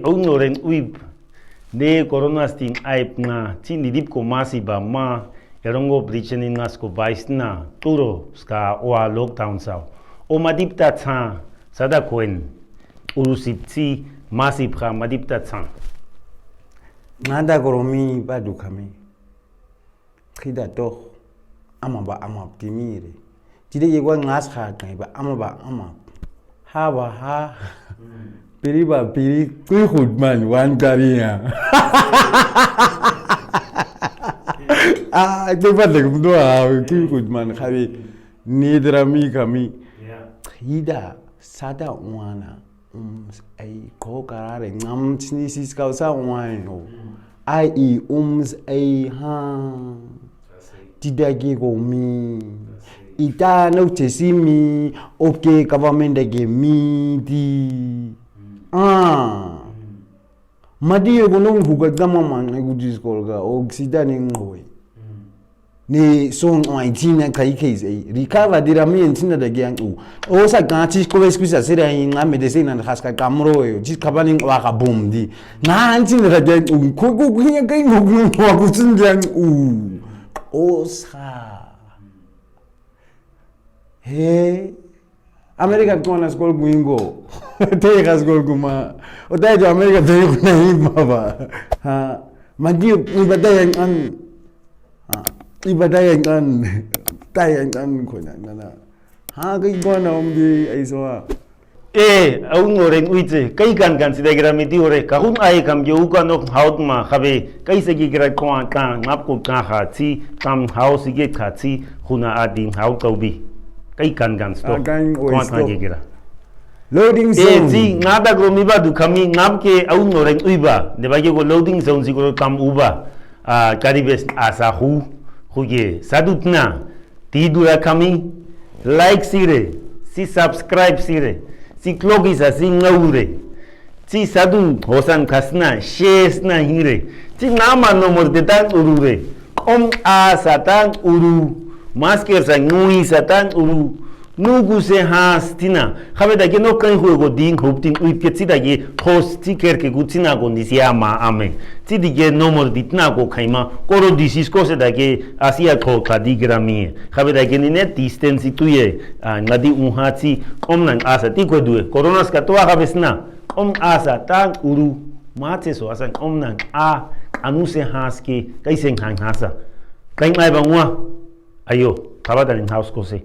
Ognoren uib ne corona sting aip na ti nidip ko masi ba ma erongo bricheni nas ko baisna turo ska oa lockdown sao o madipta tsa sada koen urusipti masi pra madipta tsa nada goromi badu kami khida to ama ba ama timire tide ye gwa ngas kha kai ba ama ha piri ba piri kui khud man wan kariya te ba le gum do kui khud man khabi nidrami kami khida sada wana ai ko karare ngam chini sis ka sa wano ai ai ha tidagi go mi ita no tesimi okay government dage mi di madi yo no huga gama man go discourse ga oxida ni ngoi ni so on tina kai case recover dira mi entina dage an o sa ganti ko eskusa sira nga medicine na haska kamro yo ji kabani wa ka boom di na entina dage ko kunya kai ngo wa ku tsinjan osa he America kona school guingo te ka school kuma o dai jo America te ko nahi baba ha madi ibadai an ibadai an tai an ko na ha kai gona umbi aisoa Ognoren uite kai kan sida gramiti ore ka hun ai kam jo ka no haut ma khabe kai se gi gra ko ka ngap ko ka ha ti kam house ge ka ti huna adin haut ko bi kai kan stop ko gi gra loading zone ti ngada gro mi ba du kami ngap ke ognoren uiba de ba ge go loading zone si go kam uba karibes asa hu ge sadutna ti dura kami like sire si subscribe sire si klogisa si ngaure si sadu hosan kasna shes na hire si nama nomor de tan urure satan uru masker sa ngui satan uru nugu se hastina khabe da no kan go ding hopting uit ke si da ge host ker ke gutina go nisia ma ame si dige nomor ditna go khaima koro disis ko se da ge asia ko kadigrami khabe da ge ne distance tuye ngadi unhati komnan asa ti ko duwe corona ska to khabesna asa tan uru mate so asan komnan anu se haske kaisen hasa kai mai bangwa ayo khabada in house ko se